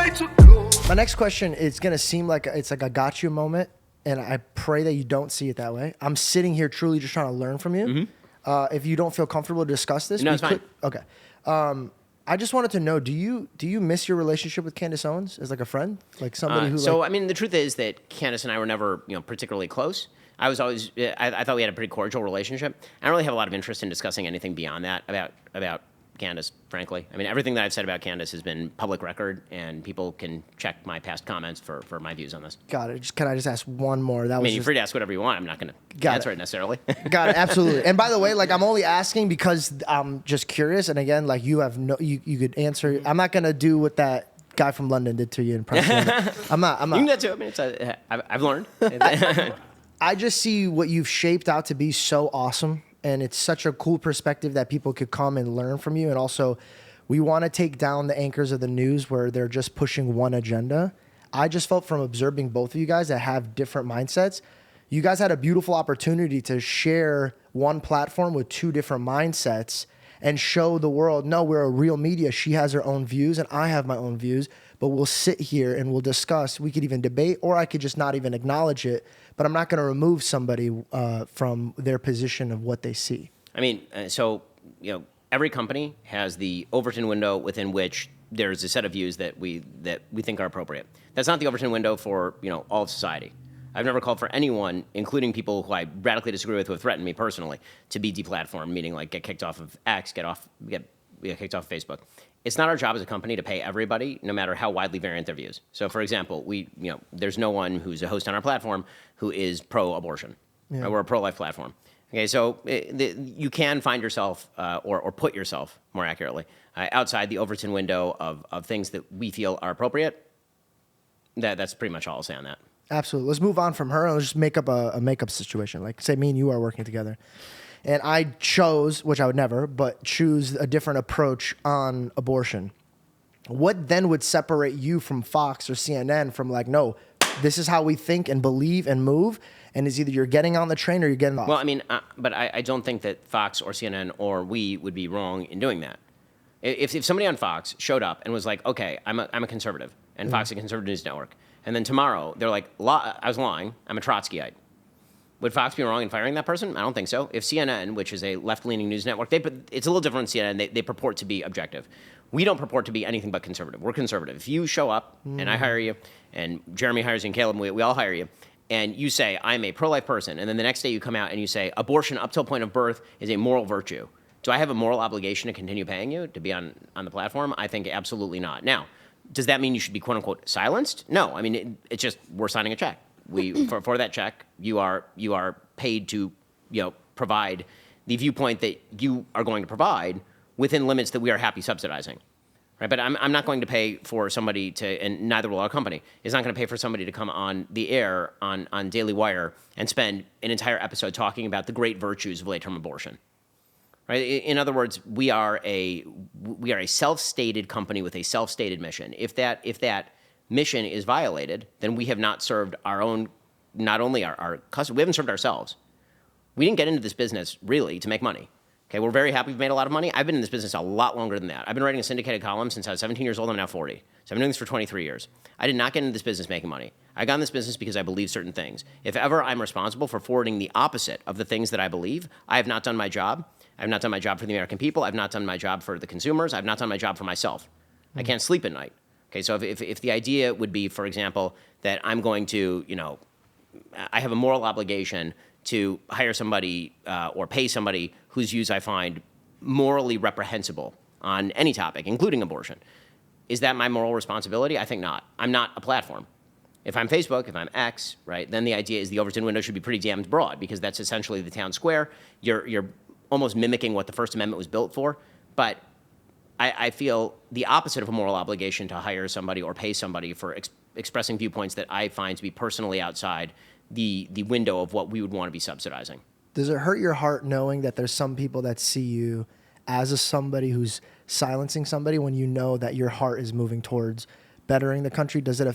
way to go. My next question is going to seem like it's like a got you moment, and I pray that you don't see it that way. I'm sitting here truly just trying to learn from you. If you don't feel comfortable to discuss this, No, it's fine. Okay. I just wanted to know, do you miss your relationship with Candace Owens as like a friend? Like somebody who So, I mean, the truth is that Candace and I were never, particularly close. I was always, I thought we had a pretty cordial relationship. I don't really have a lot of interest in discussing anything beyond that about Candace, frankly. I mean, everything that I've said about Candace has been public record, and people can check my past comments for my views on this. Got it. Can I just ask one more? You're free to ask whatever you want. I'm not going to answer it necessarily. Got it. Absolutely. And by the way, like I'm only asking because I'm just curious. And again, like you have you could answer. I'm not going to do what that guy from London did to you in press. I'm not. You can get to it. I mean, I've learned. I just see what you've shaped out to be so awesome. And it's such a cool perspective that people could come and learn from you. And also, we want to take down the anchors of the news where they're just pushing one agenda. I just felt from observing both of you guys that have different mindsets, you guys had a beautiful opportunity to share one platform with two different mindsets and show the world, no, we're a real media. She has her own views and I have my own views, but we'll sit here and we'll discuss. We could even debate, or I could just not even acknowledge it, but I'm not going to remove somebody from their position of what they see. I mean, every company has the Overton window within which there's a set of views that we think are appropriate. That's not the Overton window for all of society. I've never called for anyone, including people who I radically disagree with, who have threatened me personally, to be deplatformed, meaning like get kicked off of X, get kicked off of Facebook. It's not our job as a company to pay everybody, no matter how widely variant their views. So, for example, there's no one who's a host on our platform who is pro-abortion. Yeah. Right? We're a pro-life platform. Okay, so you can find yourself, or put yourself, more accurately, outside the Overton window of things that we feel are appropriate. That's pretty much all I'll say on that. Absolutely. Let's move on from her and let's just make up a makeup situation. Like, say me and you are working together. And I chose, which I would never, but choose a different approach on abortion. What then would separate you from Fox or CNN from like, no, this is how we think and believe and move, and is either you're getting on the train or you're getting off? Well, I mean, but I don't think that Fox or CNN or we would be wrong in doing that. If somebody on Fox showed up and was like, okay, I'm a conservative, and Fox is a conservative news network, and then tomorrow they're like, I was lying, I'm a Trotskyite. Would Fox be wrong in firing that person? I don't think so. If CNN, which is a left-leaning news network, it's a little different than CNN. They purport to be objective. We don't purport to be anything but conservative. We're conservative. If you show up and I hire you, and Jeremy hires you, and Caleb, we all hire you, and you say, I'm a pro-life person, and then the next day you come out and you say, abortion up till point of birth is a moral virtue. Do I have a moral obligation to continue paying you to be on the platform? I think absolutely not. Now, does that mean you should be quote-unquote silenced? No. I mean, it's just we're signing a check. For that check, you are paid to provide the viewpoint that you are going to provide within limits that we are happy subsidizing, right? But I'm not going to pay for somebody to, and neither will our company, is not going to pay for somebody to come on the air on Daily Wire and spend an entire episode talking about the great virtues of late-term abortion, right? In other words, we are a self-stated company with a self-stated mission. If that mission is violated, then we have not served our own, not only our customers, we haven't served ourselves. We didn't get into this business really to make money. Okay, we're very happy we've made a lot of money. I've been in this business a lot longer than that. I've been writing a syndicated column since I was 17 years old. I'm now 40. So I've been doing this for 23 years. I did not get into this business making money. I got in this business because I believe certain things. If ever I'm responsible for forwarding the opposite of the things that I believe, I have not done my job. I have not done my job for the American people. I've not done my job for the consumers. I've not done my job for myself. I can't sleep at night. Okay, so if the idea would be, for example, that I'm going to, I have a moral obligation to hire somebody or pay somebody whose views I find morally reprehensible on any topic, including abortion, is that my moral responsibility? I think not. I'm not a platform. If I'm Facebook, if I'm X, right, then the idea is the Overton window should be pretty damn broad because that's essentially the town square. You're almost mimicking what the First Amendment was built for, but I feel the opposite of a moral obligation to hire somebody or pay somebody for expressing viewpoints that I find to be personally outside the window of what we would want to be subsidizing. Does it hurt your heart knowing that there's some people that see you as somebody who's silencing somebody when you know that your heart is moving towards bettering the country? Does it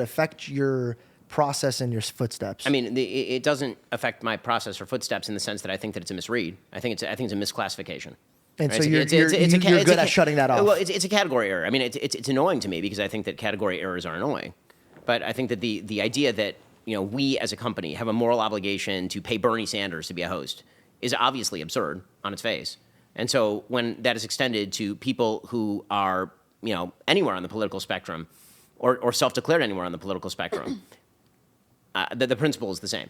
affect your process and your footsteps? I mean, it doesn't affect my process or footsteps in the sense that I think that it's a misread. I think it's a misclassification. And Right? so you're good at shutting that off. Well, it's a category error. I mean, it's annoying to me because I think that category errors are annoying. But I think that the idea that we as a company have a moral obligation to pay Bernie Sanders to be a host is obviously absurd on its face. And so when that is extended to people who are anywhere on the political spectrum, or self-declared anywhere on the political spectrum, the principle is the same.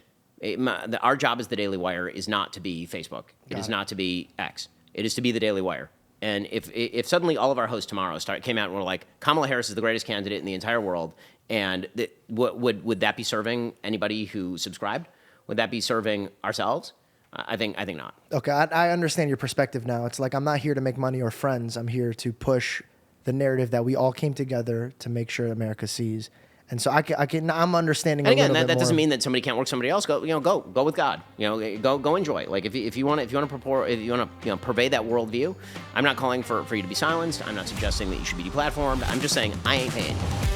Our job as the Daily Wire is not to be Facebook. It is not to be X. It is to be the Daily Wire. And if suddenly all of our hosts tomorrow came out and were like, Kamala Harris is the greatest candidate in the entire world, and would that be serving anybody who subscribed? Would that be serving ourselves? I think not. Okay, I understand your perspective now. It's like I'm not here to make money or friends. I'm here to push the narrative that we all came together to make sure America sees. And so I'm understanding. And again, a little bit that more. doesn't mean that somebody can't work somebody else. Go with God. Go enjoy. Like if you want to pervade that worldview, I'm not calling for you to be silenced. I'm not suggesting that you should be deplatformed. I'm just saying I ain't paying you.